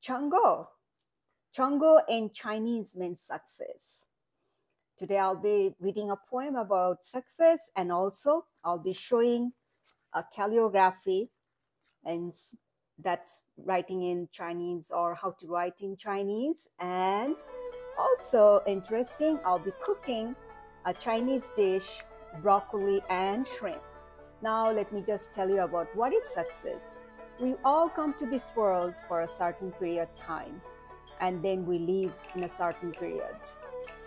Chango. Chango in Chinese means success. Today I'll be reading a poem about success, and also I'll be showing a calligraphy, and that's writing in Chinese or how to write in Chinese. And also interesting, I'll be cooking a Chinese dish, broccoli and shrimp. Now let me just tell you about what is success. We all come to this world for a certain period of time, and then we leave in a certain period.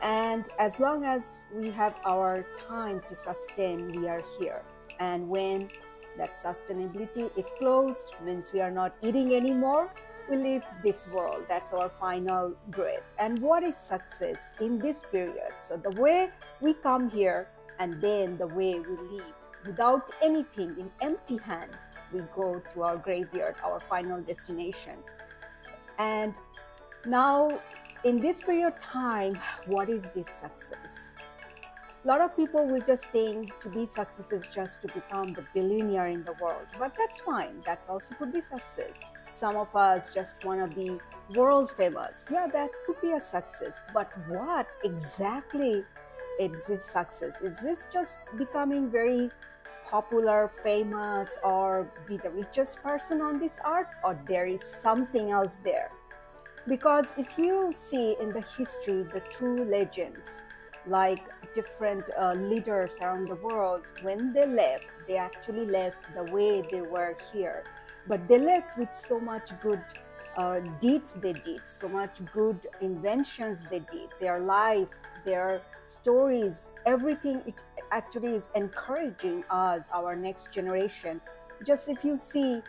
And as long as we have our time to sustain, we are here. And when that sustainability is closed, means we are not eating anymore, we leave this world. That's our final breath. And what is success in this period? So the way we come here, and then the way we leave without anything, in empty hand, we go to our graveyard, our final destination. And now in this period of time, what is this success? A lot of people will just think to be success is just to become the billionaire in the world, but that's fine. That's also could be success. Some of us just want to be world famous. Yeah, that could be a success. But what exactly is this success? Is this just becoming very popular, famous, or be the richest person on this earth, or there is something else there? Because if you see in the history, the true legends, like different leaders around the world, when they left, they actually left the way they were here. But they left with so much good deeds they did, so much good inventions they did, their life, their stories, everything. It actually is encouraging us, our next generation. Just if you see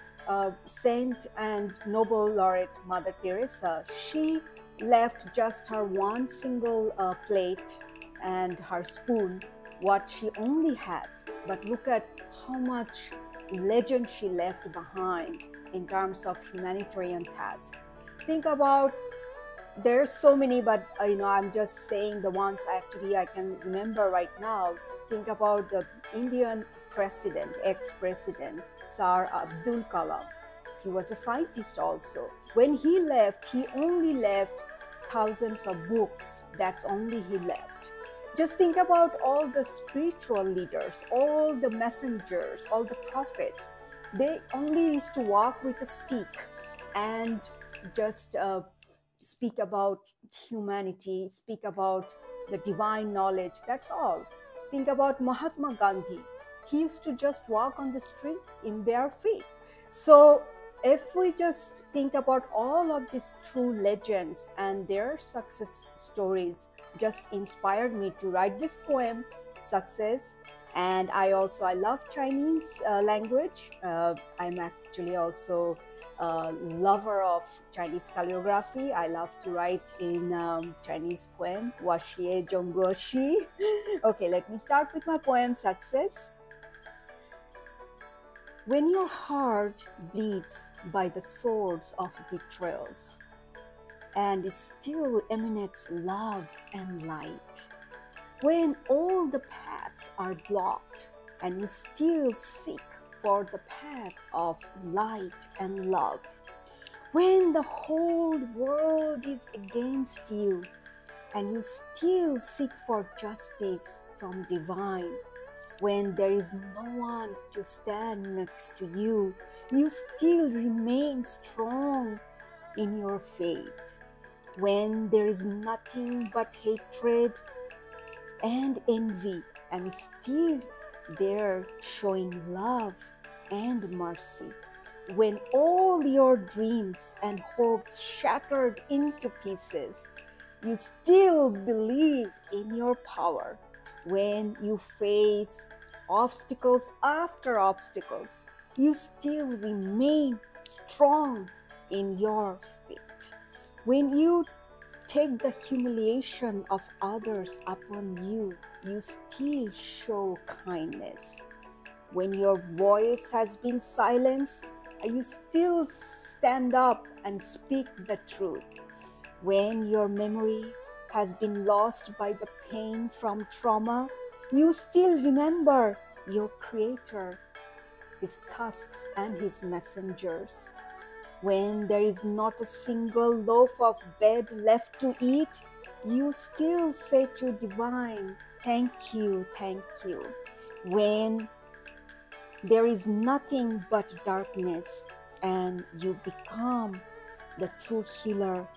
Saint and Nobel laureate Mother Teresa, she left just her one single plate and her spoon, what she only had. But look at how much legend she left behind in terms of humanitarian task. Think about, there's so many, but I'm just saying the ones actually I can remember right now. Think about the Indian president, ex-president, Sir Abdul Kalam. He was a scientist also. When he left, he only left thousands of books. That's only he left. Just think about all the spiritual leaders, all the messengers, all the prophets. They only used to walk with a stick and just speak about humanity, speak about the divine knowledge. That's all. Think about Mahatma Gandhi. He used to just walk on the street in bare feet. So if we just think about all of these true legends and their success stories, just inspired me to write this poem, Success. And I love Chinese language. I'm actually also a lover of Chinese calligraphy. I love to write in Chinese poem, Wa Xie Zhong Guo Xi. Okay, let me start with my poem, Success. When your heart bleeds by the swords of betrayals, and still emanates love and light, when all the paths are blocked and you still seek for the path of light and love, when the whole world is against you and you still seek for justice from divine, when there is no one to stand next to you, you still remain strong in your faith. When there is nothing but hatred and envy, and still there showing love and mercy. When all your dreams and hopes shattered into pieces, you still believe in your power. When you face obstacles after obstacles, you still remain strong in your faith. When you take the humiliation of others upon you, you still show kindness. When your voice has been silenced, you still stand up and speak the truth. When your memory has been lost by the pain from trauma, you still remember your Creator, His tusks and His messengers. when there is not a single loaf of bread left to eat, you still say to divine, thank you, thank you. When there is nothing but darkness and you become the true healer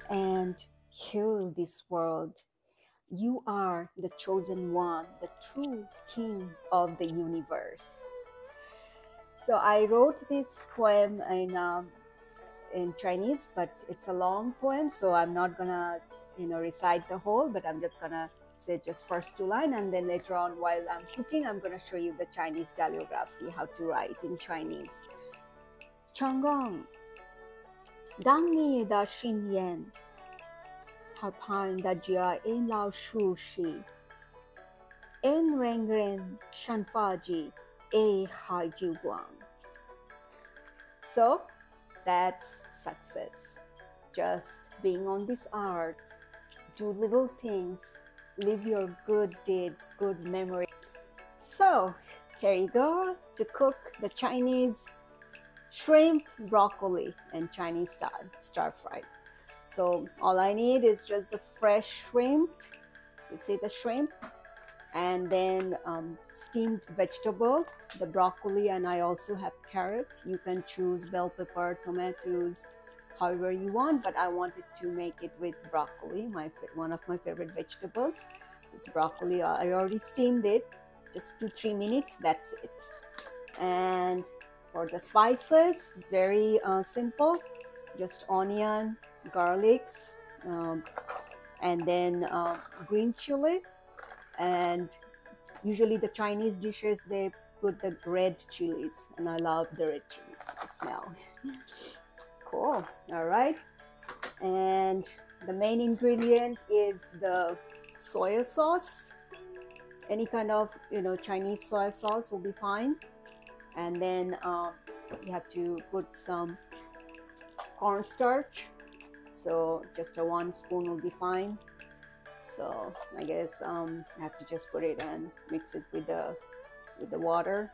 and heal this world, you are the chosen one, the true king of the universe. So I wrote this poem in Chinese, but it's a long poem, so I'm not gonna, recite the whole, but I'm just gonna say just first two lines, and then later on while I'm cooking, I'm gonna show you the Chinese calligraphy, how to write in Chinese. 成功，当你的心愿，好盼大家in 老熟悉，in 人人散发着爱海之光。So that's success. Just being on this art, do little things, live your good deeds, good memory. So here you go to cook the Chinese shrimp broccoli and Chinese style stir fry. So all I need is just the fresh shrimp. You see the shrimp, and then steamed vegetable, the broccoli, and I also have carrot. You can choose bell pepper, tomatoes, however you want, but I wanted to make it with broccoli, one of my favorite vegetables. This broccoli, I already steamed it, just 2-3 minutes, that's it. And for the spices, very simple, just onion, garlics, and then green chili. And usually the Chinese dishes, they put the red chilies, and I love the red chilies, the smell. Cool. All right. And the main ingredient is the soy sauce. Any kind of, Chinese soy sauce will be fine. And then you have to put some cornstarch. So just a 1 spoon will be fine. So I guess I have to just put it and mix it with the water,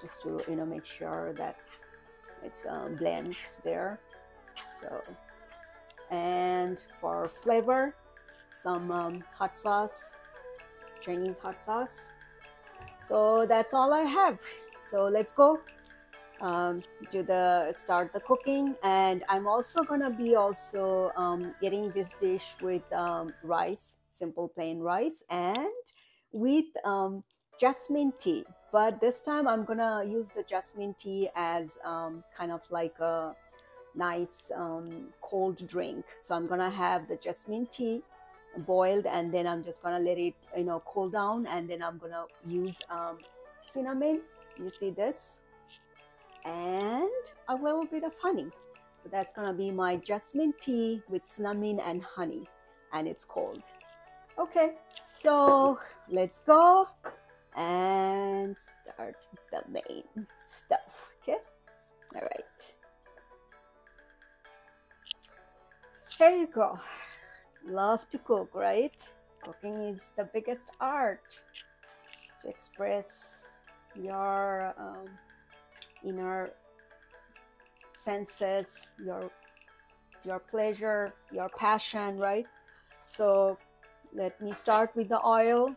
just to make sure that it's blends there. So, and for flavor, some hot sauce, Chinese hot sauce. So that's all I have. So let's go start the cooking. And I'm also gonna be getting this dish with rice, simple plain rice, and with jasmine tea. But this time I'm gonna use the jasmine tea as kind of like a nice cold drink. So I'm gonna have the jasmine tea boiled, and then I'm just gonna let it cool down, and then I'm gonna use cinnamon, you see this, and a little bit of honey. So that's gonna be my jasmine tea with cinnamon and honey, and it's cold. Okay, so let's go and start the main stuff. Okay, all right, here you go. Love to cook, right? Cooking is the biggest art to express your inner senses, your pleasure, your passion, right? So let me start with the oil,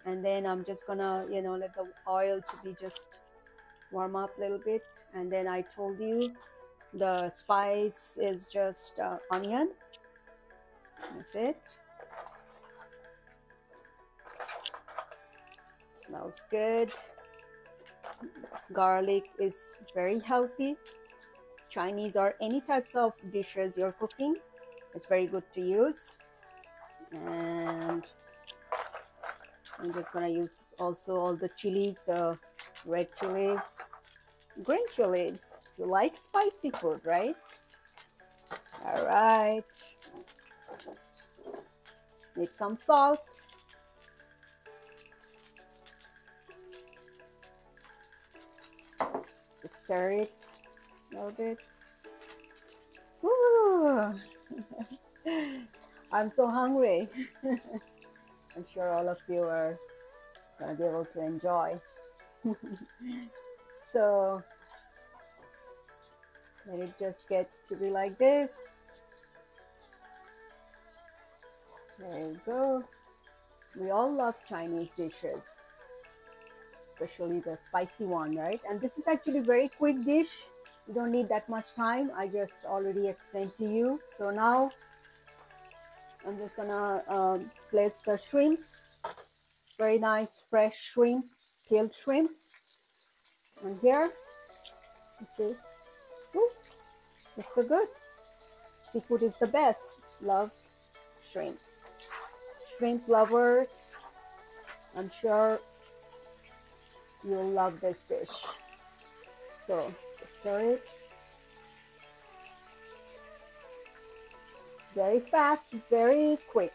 and then I'm just gonna let the oil to be just warm up a little bit. And then I told you the spice is just onion. That's it. Smells good. Garlic is very healthy. Chinese or any types of dishes you're cooking, it's very good to use. And I'm just gonna use also all the chilies, the red chilies, green chilies. You like spicy food, right? All right. Need some salt. Just stir it a little bit. Woo! I'm so hungry. I'm sure all of you are gonna be able to enjoy. So Let it just get to be like this. There you go. We all love Chinese dishes, especially the spicy one, right? And this is actually a very quick dish. You don't need that much time. I just already explained to you. So now I'm just gonna place the shrimps. Very nice fresh shrimp, peeled shrimps. And here, you see, ooh, looks so good. Seafood is the best. Love shrimp. Shrimp lovers, I'm sure you'll love this dish. So stir it. Very fast, very quick.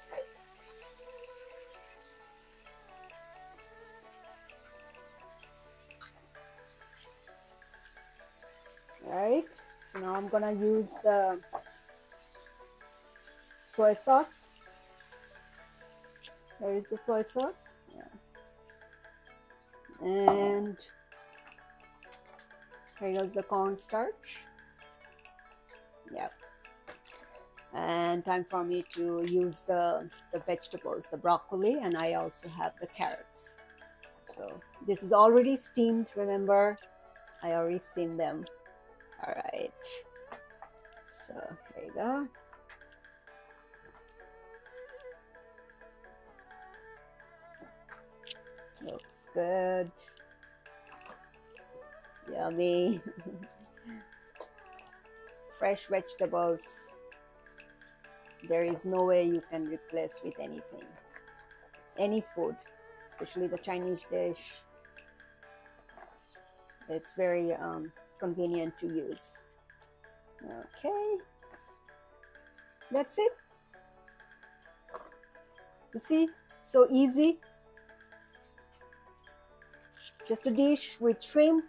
All right, so now I'm gonna use the soy sauce. There is the soy sauce. Yeah. And here goes the cornstarch. Yep. And time for me to use the vegetables, the broccoli, and I also have the carrots. So this is already steamed, remember? I already steamed them. All right. So there you go. Looks good. Yummy. Fresh vegetables. There is no way you can replace with anything. Any food, especially the Chinese dish. It's very convenient to use. Okay. That's it. You see, so easy. Just a dish with shrimp,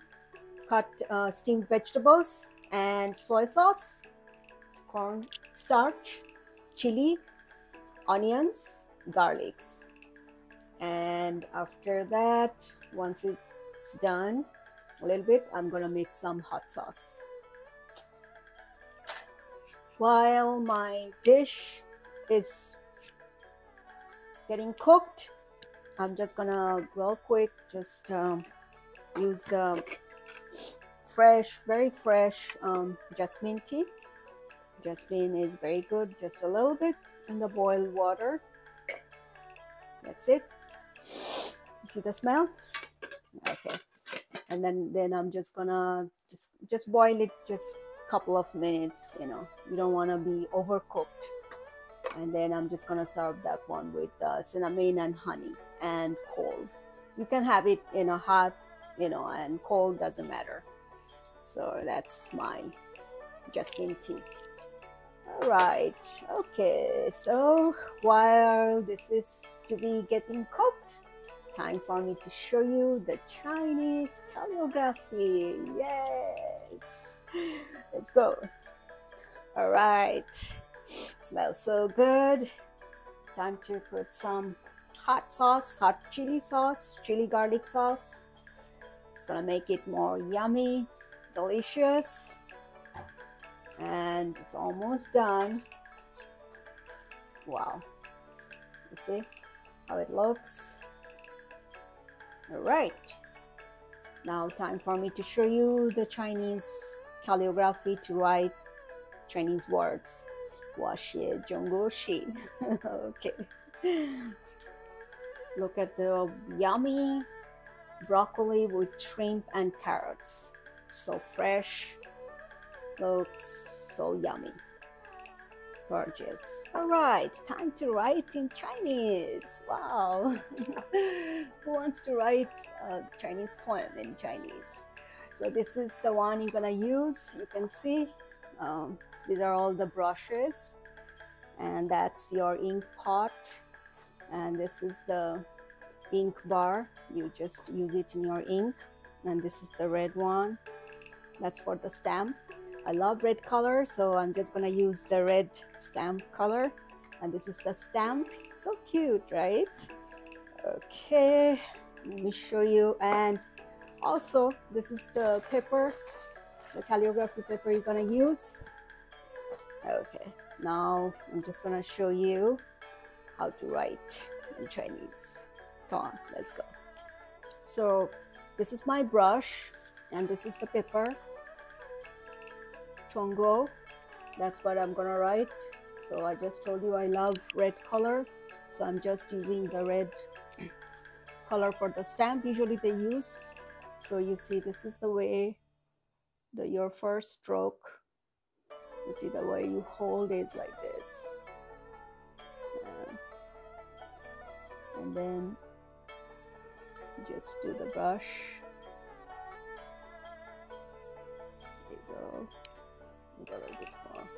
cut steamed vegetables, and soy sauce, cornstarch, chili, onions, garlics. And after that, once it's done a little bit, I'm gonna make some hot sauce. While my dish is getting cooked, I'm just gonna real quick just use the fresh, very fresh jasmine tea. Jasmine is very good. Just a little bit in the boiled water. That's it. You see the smell? Okay. And then I'm just gonna just boil it just a couple of minutes. You know, you don't want to be overcooked. And then I'm just gonna serve that one with cinnamon and honey and cold. You can have it in a hot, you know, and cold, doesn't matter. So that's my jasmine tea. All right, okay, so while this is to be getting cooked, time for me to show you the Chinese calligraphy. Yes, let's go. All right, smells so good. Time to put some hot sauce, hot chili sauce, chili garlic sauce. It's gonna make it more yummy, delicious. And it's almost done. Wow, you see how it looks? All right, now time for me to show you the Chinese calligraphy to write Chinese words. 我写中国戏. Okay, look at the yummy broccoli with shrimp and carrots. So fresh. Looks so yummy. Gorgeous. All right, time to write in Chinese. Wow. Who wants to write a Chinese poem in Chinese? So this is the one you're gonna use. You can see these are all the brushes, and that's your ink pot, and this is the ink bar. You just use it in your ink, and this is the red one. That's for the stamp. I love red color, so I'm just gonna use the red stamp color. And this is the stamp. So cute, right? Okay, let me show you. And also, this is the paper the calligraphy paper you're gonna use. Okay, now I'm just gonna show you how to write in Chinese. Come on, let's go. So this is my brush and this is the paper. Chonggo, that's what I'm gonna write. So I just told you I love red color, so I'm just using the red color for the stamp usually they use. So you see, this is the way your first stroke, you see the way you hold is like this, and then just do the brush. There you go. A little bit more.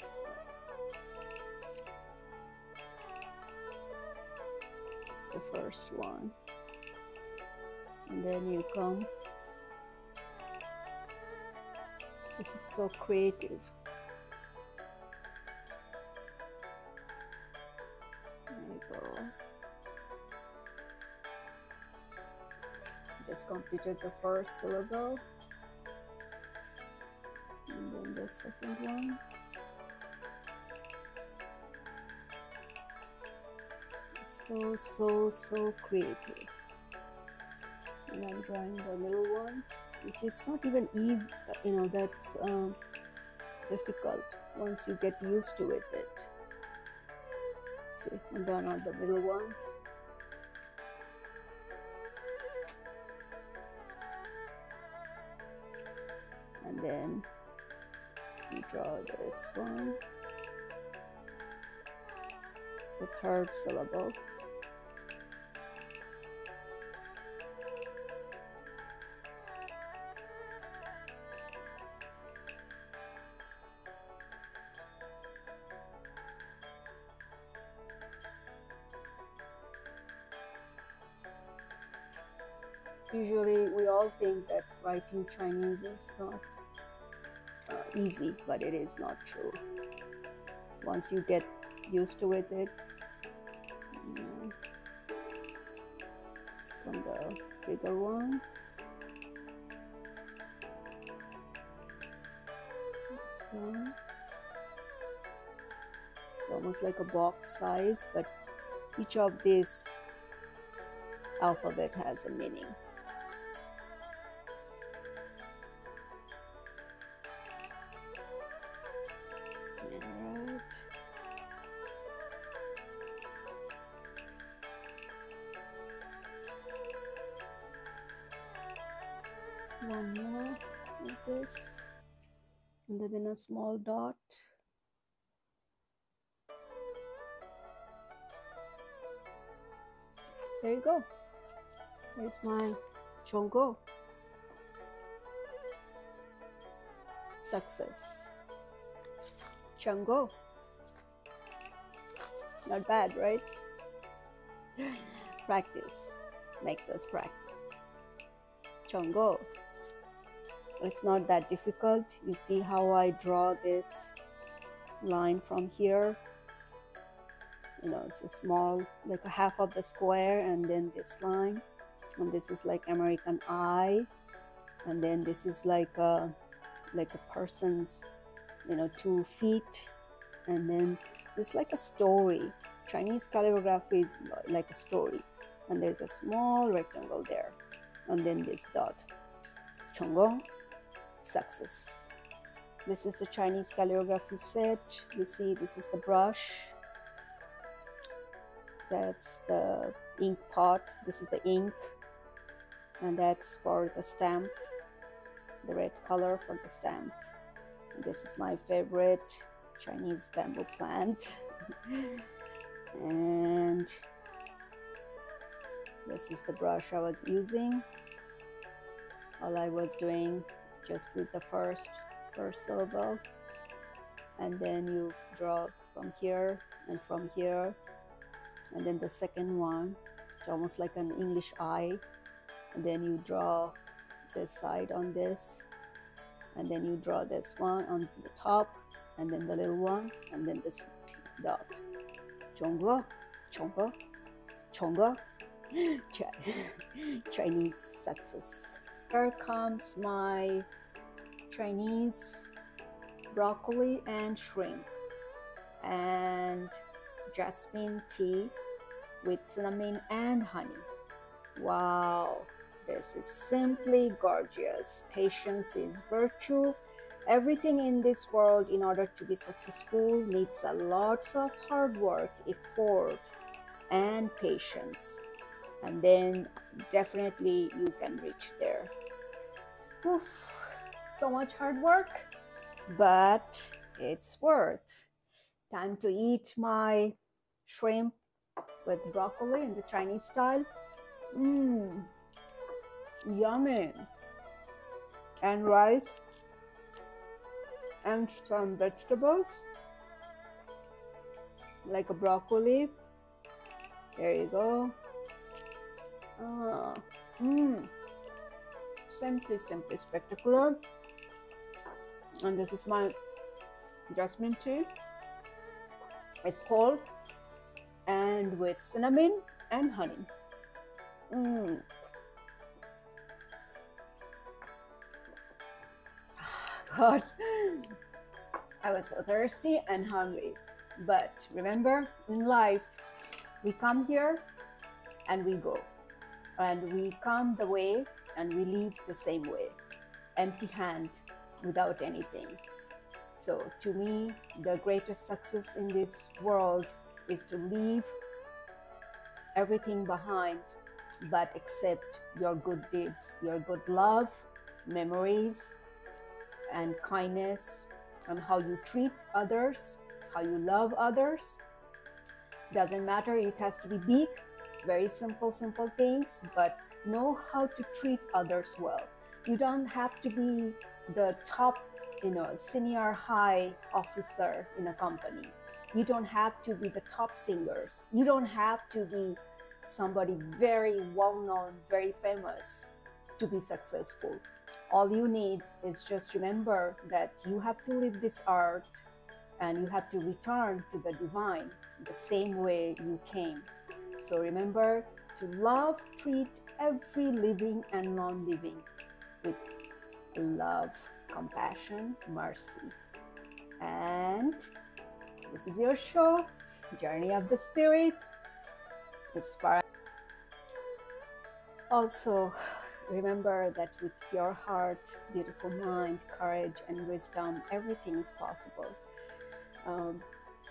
It's the first one, and then you come. This is so creative. There you go. Just completed the first syllable, and then the second one. It's so creative. And I'm drawing the middle one. You see, it's not even easy, you know, that's difficult once you get used to it. See, I'm done on the middle one. And then you draw this one, the third syllable. Usually we all think that writing Chinese is not easy, but it is not true. Once you get used to it, it's from the bigger one. This one. It's almost like a box size, but each of these alphabet has a meaning. One more like this, and then a small dot. There you go. There's my Chonggo. Success. Chonggo. Not bad, right? Practice makes us practice. Chonggo. It's not that difficult. You see how I draw this line from here? You know, it's a small, like a half of the square, and then this line, and this is like American eye, and then this is like a person's, you know, 2 feet, and then it's like a story. Chinese calligraphy is like a story, and there's a small rectangle there, and then this dot. Chonggo. Success. This is the Chinese calligraphy set. You see, this is the brush. That's the ink pot. This is the ink, and that's for the stamp, the red color for the stamp. And this is my favorite Chinese bamboo plant. And this is the brush I was using. All I was doing just with the first syllable, and then you draw from here and from here, and then the second one, it's almost like an English eye, and then you draw this side on this, and then you draw this one on the top, and then the little one, and then this dot. Chonggo, Chonggo, Chonggo. Chinese success. Here comes my Chinese broccoli and shrimp, and jasmine tea with cinnamon and honey. Wow, this is simply gorgeous. Patience is virtue. Everything in this world, in order to be successful, needs a lots of hard work, effort, and patience. And then definitely you can reach there. Oof, so much hard work, but it's worth. Time to eat my shrimp with broccoli in the Chinese style. Mmm, yummy. And rice and some vegetables like a broccoli. There you go. Simply spectacular. And this is my jasmine tea. It's cold and with cinnamon and honey. God, I was so thirsty and hungry. But remember, in life, we come here and we go. And we come the way and we leave the same way, empty hand, without anything. So to me, the greatest success in this world is to leave everything behind, but accept your good deeds, your good love, memories, and kindness, and how you treat others, how you love others. Doesn't matter, it has to be big, very simple things, but know how to treat others well. You don't have to be the top, senior high officer in a company. You don't have to be the top singers. You don't have to be somebody very well-known, very famous to be successful. All you need is just remember that you have to live this earth and you have to return to the divine the same way you came. So remember to love, treat every living and non-living with love, compassion, mercy. And this is your show, Journey of the Spirit. Also, remember that with your heart, beautiful mind, courage, and wisdom, everything is possible.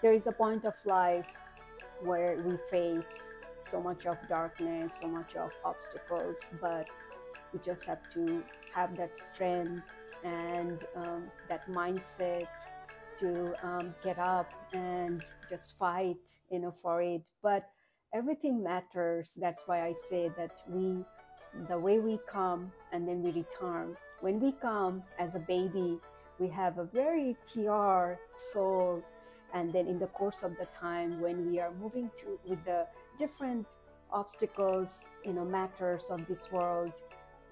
There is a point of life where we face so much of darkness, so much of obstacles, but we just have to have that strength and that mindset to get up and just fight, for it. But everything matters. That's why I say that the way we come and then we return. When we come as a baby, we have a very pure soul, and then in the course of the time, when we are moving with the different obstacles, matters of this world,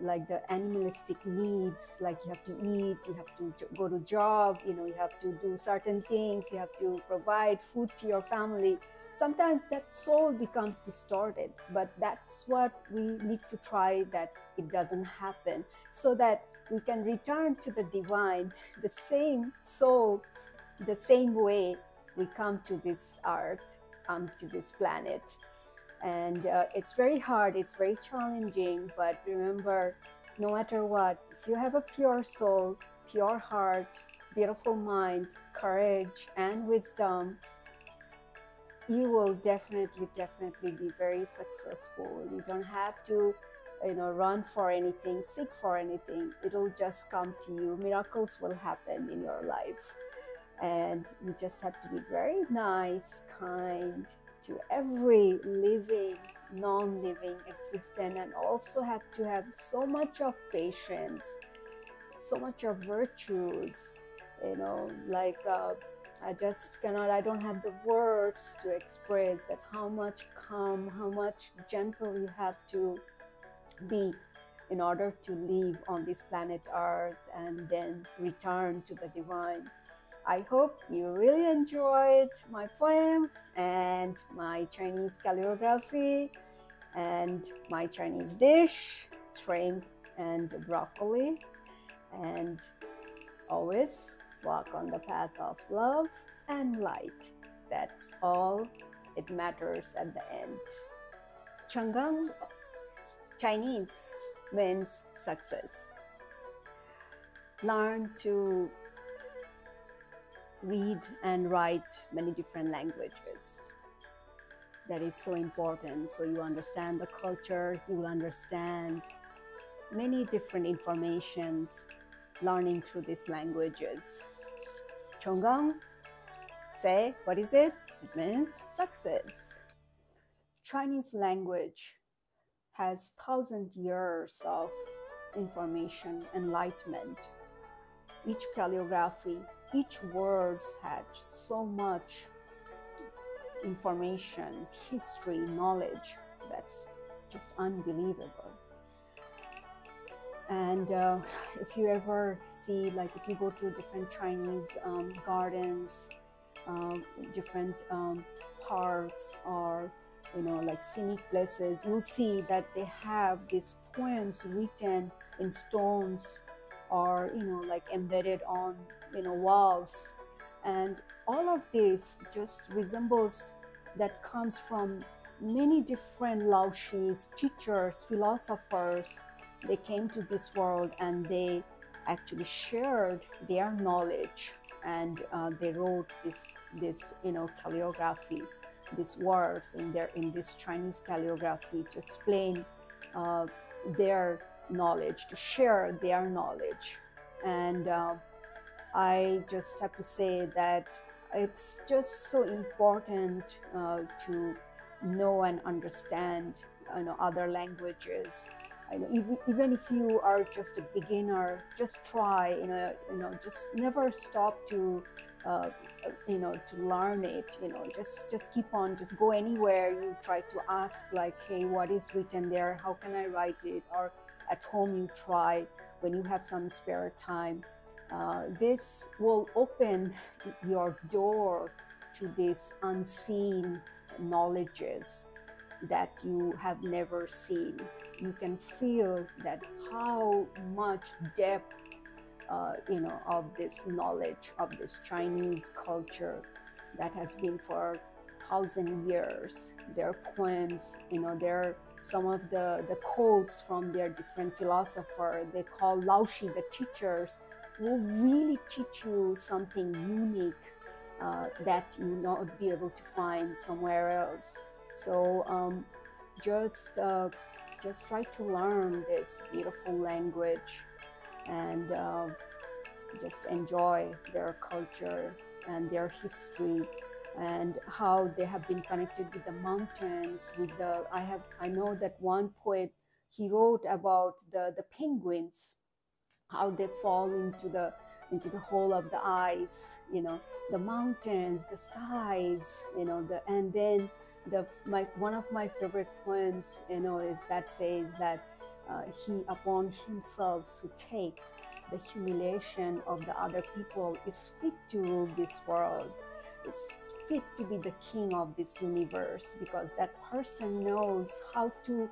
like the animalistic needs, like you have to eat, you have to go to job, you have to do certain things, you have to provide food to your family. Sometimes that soul becomes distorted, but that's what we need to try, that it doesn't happen, so that we can return to the divine, the same soul, the same way we come to this earth, to this planet. And it's very hard, it's very challenging, but remember, no matter what, if you have a pure soul, pure heart, beautiful mind, courage, and wisdom, you will definitely be very successful. You don't have to, run for anything, seek for anything. It'll just come to you. Miracles will happen in your life. And you just have to be very nice, kind to every living, non-living existent, and also have to have so much of patience, so much of virtues, I don't have the words to express that how much calm, how much gentle you have to be in order to live on this planet Earth and then return to the divine. I hope you really enjoyed my poem and my Chinese calligraphy and my Chinese dish, shrimp and broccoli. And Always walk on the path of love and light. That's all it matters at the end. Chang'an, Chinese, means success. Learn to read and write many different languages. That is so important. So you understand the culture, you will understand many different informations learning through these languages. Chonggang, say, what is it? It means success. Chinese language has 1,000 years of information, enlightenment. Each calligraphy, each words had so much information, history, knowledge. That's just unbelievable. And if you ever see, like if you go to different Chinese gardens, different parks, or like scenic places, you'll see that they have these poems written in stones or like embedded on walls, and all of this just resembles that comes from many different Laoshis, teachers, philosophers. They came to this world and they actually shared their knowledge, and they wrote this calligraphy, these words in this Chinese calligraphy to explain their knowledge, to share their knowledge. And I just have to say that it's just so important to know and understand other languages. Even if you are just a beginner, just try, just never stop to to learn it. Just keep on, just go anywhere. You try to ask, like, hey, what is written there? How can I write it? Or at home you try when you have some spare time. This will open your door to these unseen knowledges that you have never seen. You can feel that how much depth of this knowledge of this Chinese culture that has been for 1,000 years. Their poems, their some of the quotes from their different philosophers, they call Laoshi, the teachers, will really teach you something unique that you will not be able to find somewhere else. So just try to learn this beautiful language and just enjoy their culture and their history, and how they have been connected with the mountains. I know that one poet, he wrote about the penguins, how they fall into the hole of the ice, the mountains, the skies, and then one of my favorite poems, is that says that he upon himself who takes the humiliation of the other people is fit to rule this world, is fit to be the king of this universe, because that person knows how to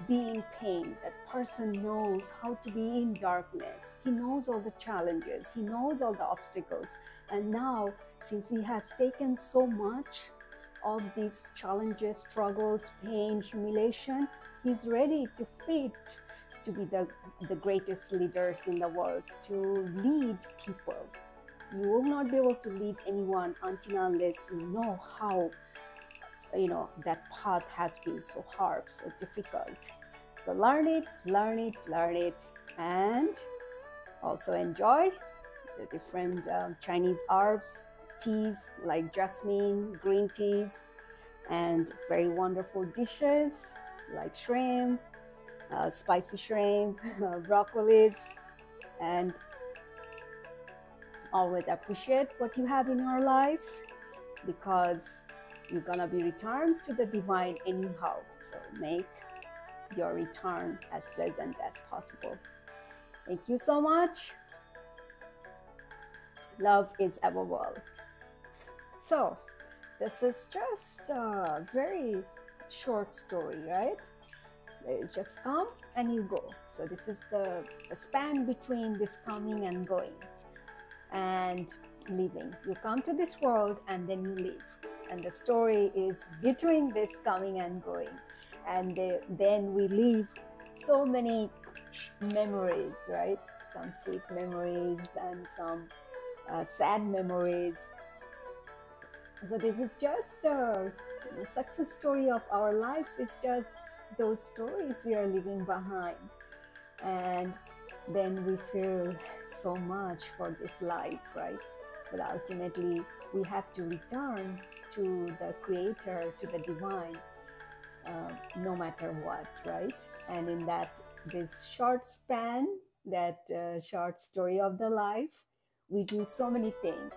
be in pain. That person knows how to be in darkness. He knows all the challenges. He knows all the obstacles. And now, since he has taken so much of these challenges, struggles, pain, humiliation, he's ready to fit to be the greatest leaders in the world, to lead people. You will not be able to lead anyone until unless you know how that path has been so hard, so difficult. So learn it, and also enjoy the different Chinese herbs, teas like jasmine, green teas, and very wonderful dishes like shrimp, spicy shrimp, broccolis, and always appreciate what you have in your life, because you're gonna be returned to the divine anyhow. So make your return as pleasant as possible. Thank you so much. Love is above all. So this is just a very short story, right? You just come and you go. So this is the span between this coming and going. and living. You come to this world and then you leave. And the story is between this coming and going. And then we leave so many memories, right? Some sweet memories and some sad memories. So this is just a success story of our life. It's just those stories we are leaving behind. And then we feel so much for this life, right? But ultimately, we have to return to the Creator, to the Divine, no matter what, right? And in this short span, that short story of the life, we do so many things,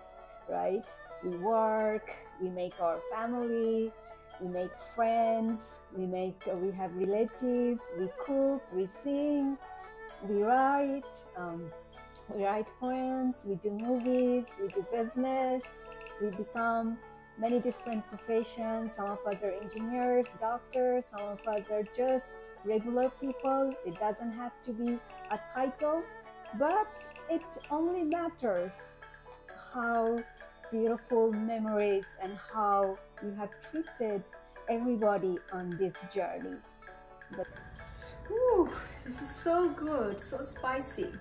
right? We work, we make our family, we make friends, we have relatives, we cook, we sing, we write poems, we do movies, we do business, we become many different professions. Some of us are engineers, doctors, some of us are just regular people. It doesn't have to be a title, but it only matters how beautiful memories and how you have treated everybody on this journey. Ooh, this is so good, so spicy.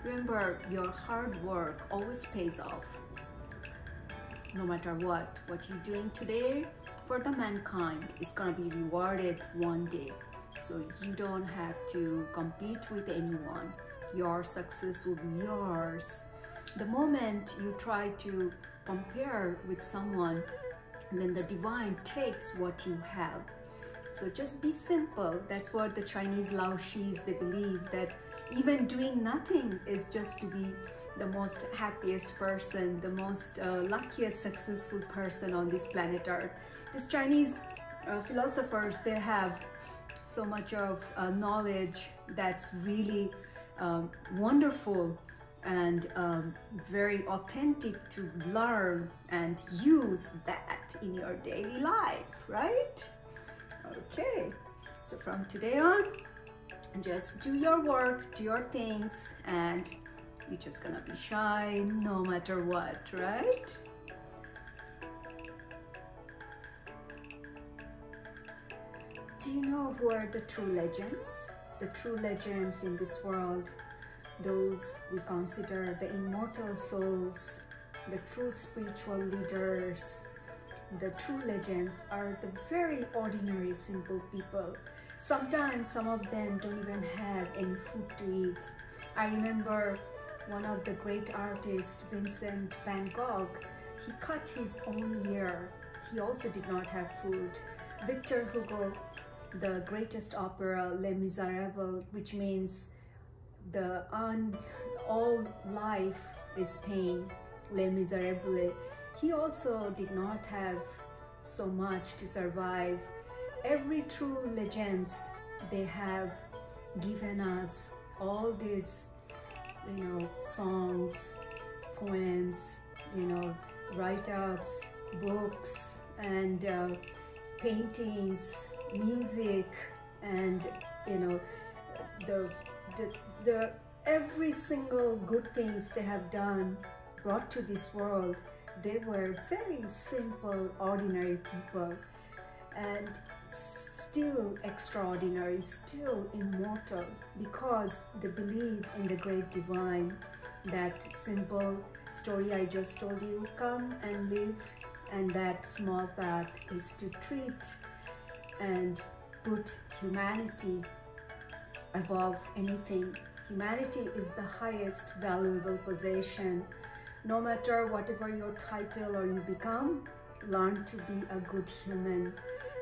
Remember, your hard work always pays off. No matter what you're doing today for the mankind is gonna be rewarded one day. So you don't have to compete with anyone. Your success will be yours. The moment you try to compare with someone, then the divine takes what you have. So just be simple. That's what the Chinese Laoshis, they believe that even doing nothing is just to be the most happiest person, the most luckiest, successful person on this planet Earth. These Chinese philosophers, they have so much of knowledge that's really wonderful and very authentic to learn and use that in your daily life, right? Okay, so from today on, just do your work, do your things, and you're just gonna be shine no matter what, right? Do you know who are the true legends? The true legends in this world, those we consider the immortal souls, the true spiritual leaders. The true legends are the very ordinary, simple people. Sometimes some of them don't even have any food to eat. I remember one of the great artists, Vincent van Gogh, he cut his own ear. He also did not have food. Victor Hugo, the greatest opera, Les Miserables, which means all life is pain, Les Miserables. He also did not have so much to survive. Every true legends, they have given us all these, songs, poems, write-ups, books, and paintings, music, and the every single good things they have done, brought to this world. They were very simple, ordinary people, and still extraordinary, still immortal, because they believe in the great divine. That simple story I just told you, come and live, and that small path is to treat and put humanity above anything. Humanity is the highest valuable possession. No matter whatever your title or you become, learn to be a good human,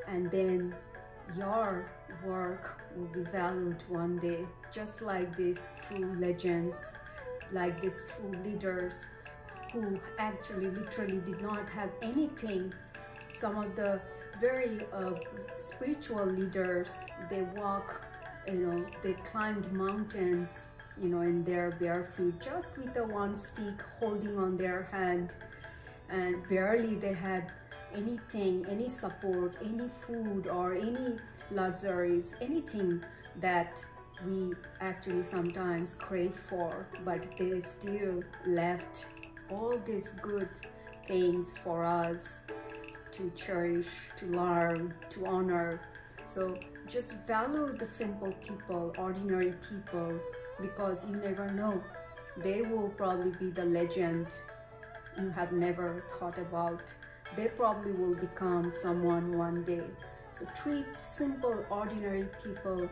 and then your work will be valued one day, just like these true legends, like these true leaders who actually literally did not have anything. Some of the very spiritual leaders, they walk, they climbed mountains, in their bare feet, just with the one stick holding on their hand, and barely they had anything, any support, any food or any luxuries, anything that we actually sometimes crave for, but they still left all these good things for us to cherish, to learn, to honor. So just value the simple people, ordinary people, because you never know. They will probably be the legend you have never thought about. They probably will become someone one day. So treat simple, ordinary people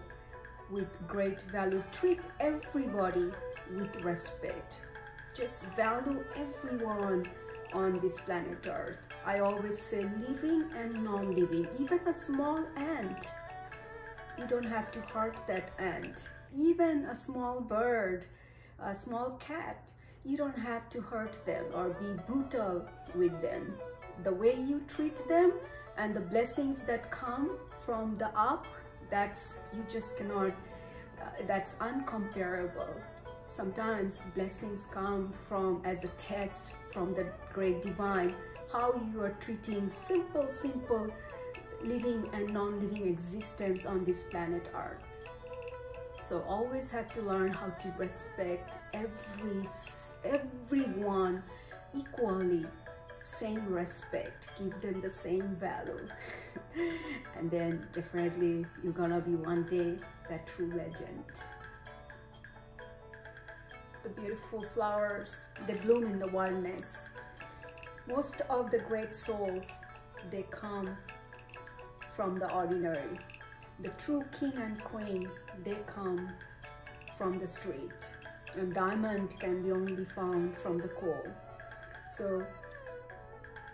with great value. Treat everybody with respect. Just value everyone on this planet Earth. I always say living and non-living. Even a small ant, you don't have to hurt that ant. Even a small bird, a small cat, you don't have to hurt them or be brutal with them. The way you treat them and the blessings that come from the up, that's, you just cannot, that's uncomparable. Sometimes blessings come from as a test from the great divine, how you are treating simple living and non-living existence on this planet Earth. So always have to learn how to respect everyone equally, same respect, give them the same value. And then definitely you're gonna be one day that true legend. The beautiful flowers, they bloom in the wilderness. Most of the great souls, they come from the ordinary. The true king and queen, they come from the street. And diamond can be only found from the coal. So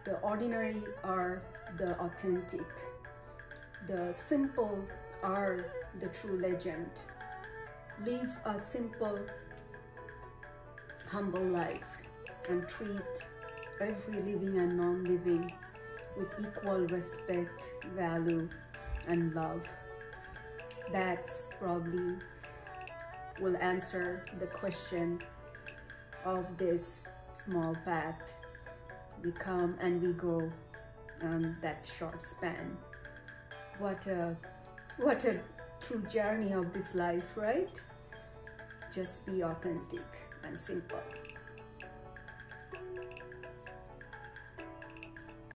the ordinary are the authentic. The simple are the true legend. Live a simple, humble life and treat every living and non-living with equal respect, value, and love. That's probably will answer the question of this small path we come and we go that short span. What a true journey of this life, right? Just be authentic and simple.